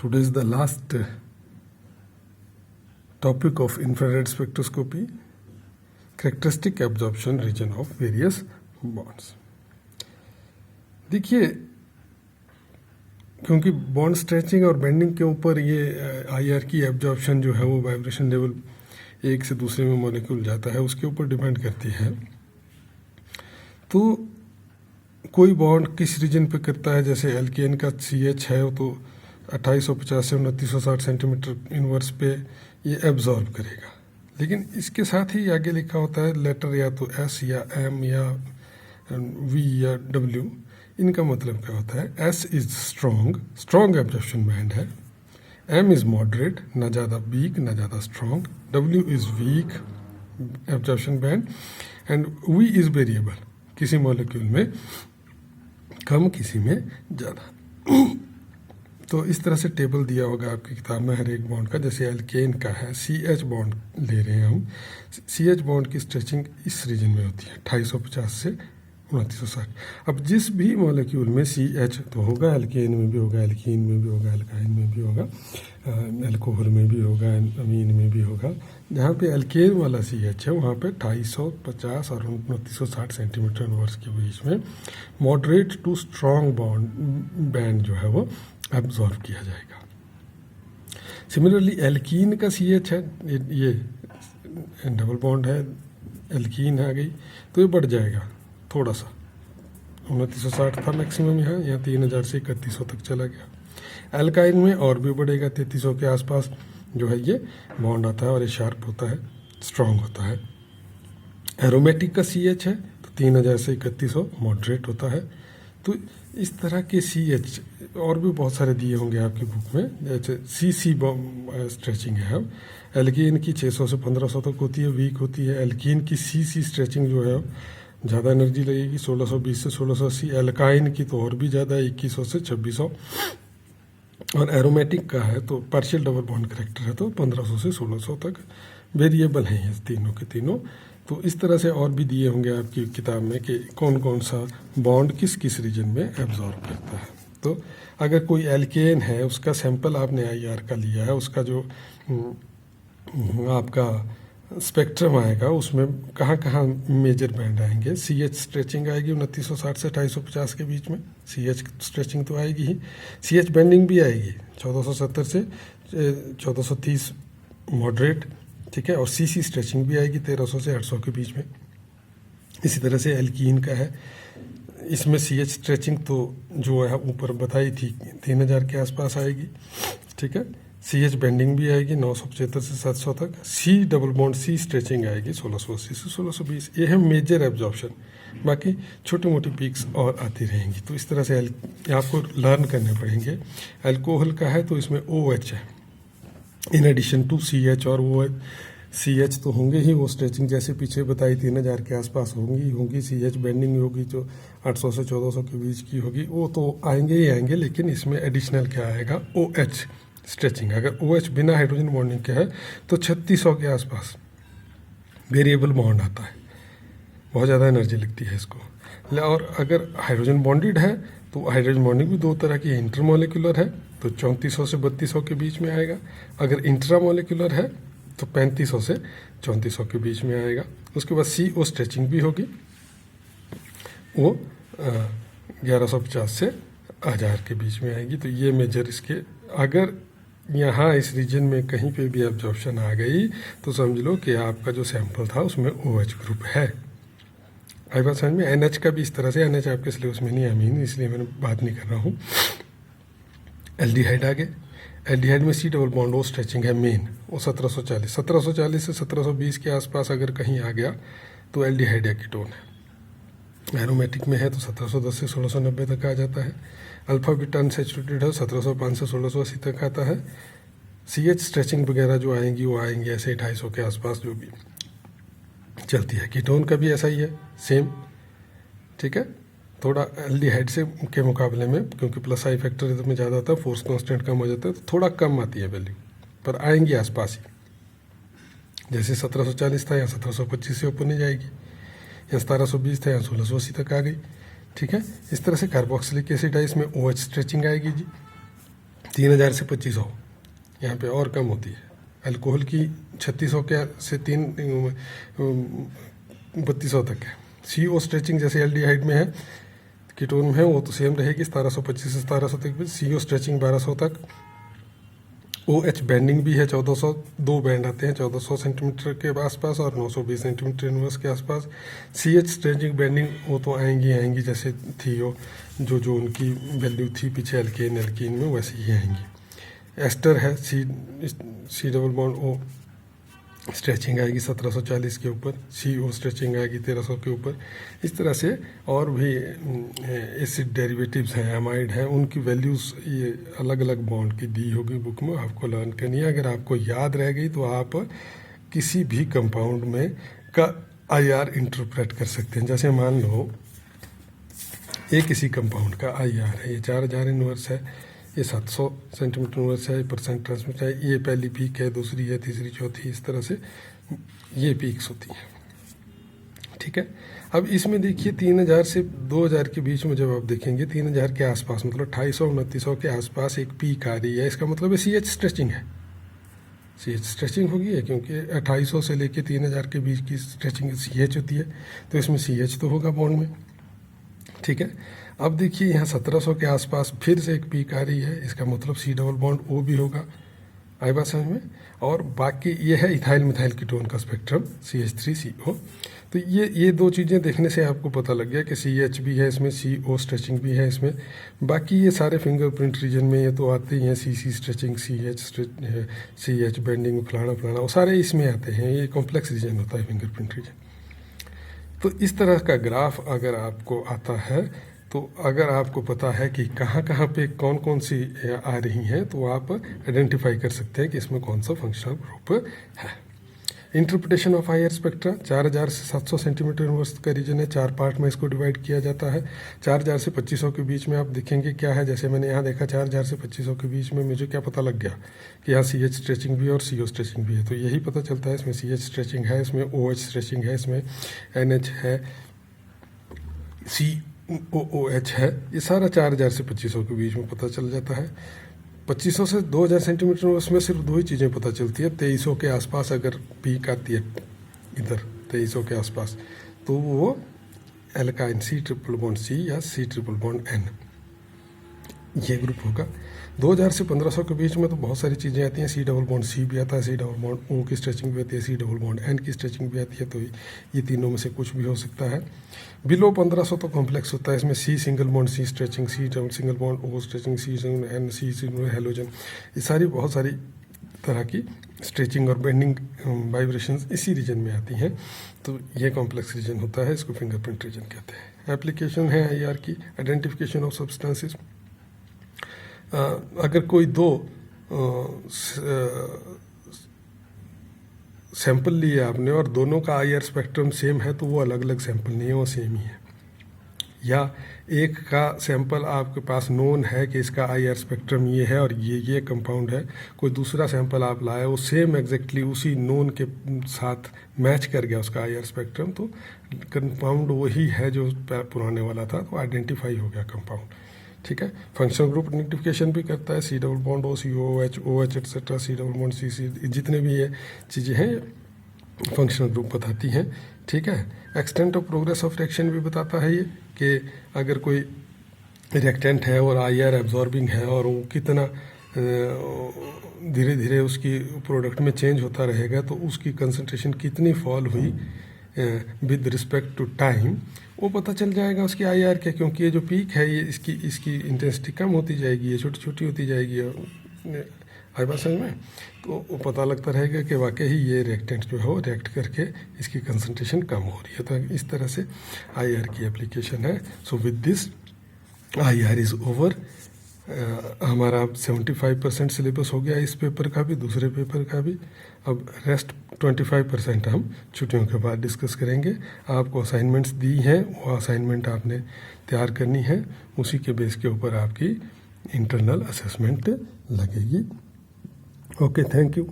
Today is the last topic of infrared spectroscopy, characteristic absorption region of various bonds. देखिए, क्योंकि bond stretching और bending के ऊपर ये आईआर की एब्जॉर्प्शन जो है वो वाइब्रेशन लेवल एक से दूसरे में मॉलिक्यूल जाता है उसके ऊपर डिपेंड करती है। तो कोई बॉन्ड किस रीजन पे करता है, जैसे एल्केन का CH है तो 2850 से 2960 सेंटीमीटर इनवर्स पे ये एब्जॉर्ब करेगा। लेकिन इसके साथ ही आगे लिखा होता है लेटर या तो S या M या V या W। इनका मतलब क्या होता है? S is strong absorption band है, M इज मॉडरेट, ना ज़्यादा वीक ना ज़्यादा strong, W is weak absorption band and V is variable, किसी मॉलिक्यूल में कम किसी में ज़्यादा। तो इस तरह से टेबल दिया होगा आपकी किताब में हर एक बॉन्ड का। जैसे एल्केन का है CH बॉन्ड ले रहे हैं हम, CH बॉन्ड की स्ट्रेचिंग इस रीजन में होती है 2850 से 2960। अब जिस भी मॉलिक्यूल में CH तो होगा, एल्केन में भी होगा, एल्कीन में भी होगा, एल्काइन में भी होगा, एल्कोहल में भी होगा, अमीन में भी होगा। जहाँ पे एल्केन वाला CH है वहाँ पे 2850 और 2960 सेंटीमीटर इनवर्स के बीच में moderate to strong bond band जो है वो एब्जॉर्ब किया जाएगा। सिमिलरली एल्कीन का CH है, ये डबल बॉन्ड है, एल्कीन आ गई तो ये बढ़ जाएगा थोड़ा सा, 2960 था मैक्सिमम यहाँ 3000 से 3100 तक चला गया। एल्काइन में और भी बढ़ेगा, 3300 के आसपास जो है ये बॉन्ड आता है और ये शार्प होता है, स्ट्रॉन्ग होता है। एरोमेटिक का CH है तो 3000 से 3100 मॉडरेट होता है। तो इस तरह के CH और भी बहुत सारे दिए होंगे आपकी बुक में, जैसे CC स्ट्रेचिंग है। अब एल्कीन की 600 से 1500 तक होती है, वीक होती है। एल्कीन की CC स्ट्रेचिंग जो है ज़्यादा एनर्जी लगेगी, 1620 से 1680। एल्काइन की तो और भी ज़्यादा, 2100 से 2600। और एरोमेटिक का है तो पार्शियल डबल बॉन्ड करेक्टर है तो 1500 से 1600 तक। वेरिएबल हैं ये तीनों के तीनों। तो इस तरह से और भी दिए होंगे आपकी किताब में कि कौन कौन सा बॉन्ड किस किस रीजन में एब्जॉर्ब करता है। तो अगर कोई एल्केन है, उसका सैंपल आपने आईआर का लिया है, उसका जो आपका स्पेक्ट्रम आएगा उसमें कहाँ कहाँ मेजर बैंड आएंगे। CH स्ट्रेचिंग आएगी 2960 से 2850 के बीच में, CH स्ट्रेचिंग तो आएगी ही। CH बेंडिंग भी आएगी 1470 से 1430 मॉडरेट, ठीक है। और CC स्ट्रेचिंग भी आएगी 1300 से 800 के बीच में। इसी तरह से एल्कीन का है, इसमें CH स्ट्रेचिंग तो जो है ऊपर बताई थी 3000 के आसपास आएगी, ठीक है। CH बेंडिंग भी आएगी 975 से 700 तक। C double bond C stretching आएगी 1680 से 1620। ये है मेजर एब्जॉर्प्शन, बाकी छोटी मोटी पीक्स और आती रहेंगी। तो इस तरह से आपको लर्न करने पड़ेंगे। अल्कोहल का है तो इसमें OH है इन एडिशन टू CH, और वो CH तो होंगे ही, वो स्ट्रेचिंग जैसे पीछे बताई 3000 के आसपास होंगी। CH बेंडिंग होगी जो 800 से 1400 के बीच की होगी, वो तो आएंगे ही आएंगे। लेकिन इसमें एडिशनल क्या आएगा? OH stretching. अगर OH बिना हाइड्रोजन बॉन्डिंग के है तो 3600 के आसपास वेरिएबल बॉन्ड आता है, बहुत ज़्यादा एनर्जी लगती है इसको। और अगर हाइड्रोजन बॉन्डेड है तो हाइड्रोजन बॉन्डिंग भी दो तरह की है, इंटरमोलिकुलर है तो 3400 से 3200 के बीच में आएगा। अगर इंट्रामोलिकुलर है तो 3500 से 3400 के बीच में आएगा। उसके बाद CO स्ट्रेचिंग भी होगी, वो 1150 से 1000 के बीच में आएगी। तो ये मेजर इसके, अगर यहाँ इस रीजन में कहीं पे भी एब्जॉर्प्शन आ गई तो समझ लो कि आपका जो सैंपल था उसमें OH ग्रुप है। आई बात समझ में? NH का भी इस तरह से, NH आपके सिलेबस में नहीं अमीन, इसलिए मैंने बात नहीं कर रहा हूँ। एल्डिहाइड आगे, एल्डिहाइड में C double bond O stretching है मेन, वो 1740 से 1720 के आसपास अगर कहीं आ गया तो एल्डिहाइड या कीटोन है। एरोमेटिक में है तो 1710 से 1690 तक आ जाता है। अल्फा बीटा अनसैचुरेटेड है 1705 से 1680 तक आता है। CH स्ट्रेचिंग वगैरह जो आएंगी वो आएंगी ऐसे 250 के आसपास जो भी चलती है। कीटोन का भी ऐसा ही है, सेम, ठीक है। थोड़ा एल्डिहाइड से के मुकाबले में, क्योंकि प्लस आई फैक्टर इसमें ज़्यादा आता है, फोर्स कांस्टेंट कम हो जाता है, तो थोड़ा कम आती है वैल्यू, पर आएंगी आसपास ही। जैसे 1740 था यहाँ 1725 से ऊपर नहीं जाएगी, यहाँ 1720 था यहाँ 1680 तक आ गई, ठीक है। इस तरह से कार्बोक्सिलिक एसिड है, इसमें OH स्ट्रेचिंग आएगी जी, 3000 से 2500, यहाँ पे और कम होती है। अल्कोहल की 3600 के से 3200 तक है। CO स्ट्रेचिंग जैसे एल्डिहाइड में है, कीटोन में है, वो तो सेम रहेगी 1725 से 1700 तक भी। CO स्ट्रेचिंग 1200 तक। OH बैंडिंग भी है 1400, 2 बैंड आते हैं 1400 सेंटीमीटर के आसपास और 920 सेंटीमीटर इनवर्स के आसपास। CH स्ट्रेचिंग बैंडिंग वो तो आएंगी जैसे थी वो जो उनकी वैल्यू थी पीछे एल्कीन में वैसे ही आएंगी। एस्टर है, C double bond O stretching आएगी 1740 के ऊपर, CO स्ट्रेचिंग आएगी 1300 के ऊपर। इस तरह से और भी एसिड डेरिवेटिव्स हैं, एमाइड हैं, उनकी वैल्यूज़ ये अलग अलग बॉन्ड की दी होगी बुक में, आपको लर्न करनी है। अगर आपको याद रह गई तो आप किसी भी कंपाउंड में का IR इंटरप्रेट कर सकते हैं। जैसे मान लो ये किसी कंपाउंड का IR है, ये 4000 इनवर्स है, ये 700 सेंटीमीटर इनवर्स है, परसेंट ट्रांसमिट है, ये पहली पीक है, दूसरी है, तीसरी, चौथी, इस तरह से ये पीक्स होती हैं। ठीक है, अब इसमें देखिए 3000 से 2000 के बीच में जब आप देखेंगे 3000 के आसपास मतलब 2800-2900 के आसपास एक पीक आ रही है, इसका मतलब है CH स्ट्रेचिंग है। CH स्ट्रेचिंग होगी है क्योंकि 2800 से लेके 3000 के बीच की स्ट्रेचिंग CH होती है, तो इसमें CH तो होगा बॉन्ड में। ठीक है, अब देखिए यहाँ 1700 के आसपास फिर से एक पीक आ रही है, इसका मतलब C डबल बॉन्ड O भी होगा। आई बात समझ में? और बाकी ये है इथाइल मिथाइल कीटोन का स्पेक्ट्रम CH3CO। तो ये दो चीज़ें देखने से आपको पता लग गया कि CH भी है इसमें, CO स्ट्रेचिंग भी है इसमें। बाकी ये सारे फिंगरप्रिंट रीजन में ये तो आते ही हैं, CC स्ट्रेचिंग, CH बेंडिंग, फलाना वो सारे इसमें आते हैं। ये कॉम्प्लेक्स रीजन होता है फिंगरप्रिंट रीजन। तो इस तरह का ग्राफ अगर आपको आता है, तो अगर आपको पता है कि कहाँ पे कौन सी आ रही हैं, तो आप आइडेंटिफाई कर सकते हैं कि इसमें कौन सा फंक्शनल ग्रुप है। इंटरप्रिटेशन ऑफ IR स्पेक्ट्रा 4000 से 700 सेंटीमीटर इनवर्स का रीजन है, 4 पार्ट में इसको डिवाइड किया जाता है। 4000 से 2500 के बीच में आप देखेंगे क्या है, जैसे मैंने यहाँ देखा 4000 से 2500 के बीच में मुझे क्या पता लग गया कि यहाँ CH स्ट्रेचिंग भी और CO स्ट्रेचिंग भी है। तो यही पता चलता है इसमें CH स्ट्रेचिंग है, इसमें OH स्ट्रेचिंग है, इसमें NH है, COOH है। ये सारा 4000 से 2500 के बीच में पता चल जाता है। 2500 से 2000 सेंटीमीटर उसमें सिर्फ 2 ही चीज़ें पता चलती है। 2300 के आसपास अगर पीक आती है इधर 2300 के आसपास, तो वो alkyne C triple bond C या C ट्रिपल बॉन्ड N ये ग्रुप होगा। 2000 से 1500 के बीच में तो बहुत सारी चीज़ें आती हैं। C डबल बॉन्ड C भी आता है, C डबल बॉन्ड O की स्ट्रेचिंग भी आती है, C डबल बॉन्ड N की स्ट्रेचिंग भी आती है। तो ये तीनों में से कुछ भी हो सकता है। बिलो 1500 तो कॉम्प्लेक्स होता है, इसमें C single bond C stretching, C double single bond O stretching, C N, C halogen, ये सारी बहुत सारी तरह की स्ट्रेचिंग और बेंडिंग वाइब्रेशंस इसी रीजन में आती हैं। तो ये कॉम्प्लेक्स रीजन होता है, इसको फिंगरप्रिंट रीजन कहते हैं। एप्लीकेशन है IR की, आइडेंटिफिकेशन ऑफ सब्सटेंसेस। अगर कोई 2 सैंपल लिए आपने और दोनों का IR स्पेक्ट्रम सेम है, तो वो अलग अलग सैंपल नहीं है, वो सेम ही है। या एक का सैंपल आपके पास नोन है कि इसका IR स्पेक्ट्रम ये है और ये कंपाउंड है, कोई दूसरा सैंपल आप लाए वो सेम एग्जैक्टली उसी नोन के साथ मैच कर गया उसका IR स्पेक्ट्रम, तो कंपाउंड वही है जो पुराने वाला था, तो आइडेंटिफाई हो गया कंपाउंड। ठीक है, फंक्शनल ग्रुप आइडेंटिफिकेशन भी करता है। C double bond O, COOH, OH etcetera, C double bond C, जितने भी ये चीज़ें हैं फंक्शनल ग्रुप बताती हैं। ठीक है, extent of progress of reaction भी बताता है ये कि अगर कोई रिएक्टेंट है और IR एब्जॉर्बिंग है और वो कितना धीरे धीरे उसकी प्रोडक्ट में चेंज होता रहेगा, तो उसकी कंसंट्रेशन कितनी फॉल हुई विद रिस्पेक्ट टू टाइम, वो पता चल जाएगा उसकी IR के। क्योंकि ये जो पीक है ये इसकी इंटेंसिटी कम होती जाएगी, ये छोटी छोटी होती जाएगी। आई बात समझ में? तो वो पता लगता रहेगा कि वाकई ही ये रिएक्टेंट जो है वो रिएक्ट करके इसकी कंसंट्रेशन कम हो रही है। तो इस तरह से IR की एप्लीकेशन है। So with this IR is over. हमारा 75% सिलेबस हो गया इस पेपर का भी, दूसरे पेपर का भी। अब रेस्ट 25% हम छुट्टियों के बाद डिस्कस करेंगे। आपको असाइनमेंट्स दी हैं, वो असाइनमेंट आपने तैयार करनी है, उसी के बेस के ऊपर आपकी इंटरनल असेसमेंट लगेगी। Okay, thank you.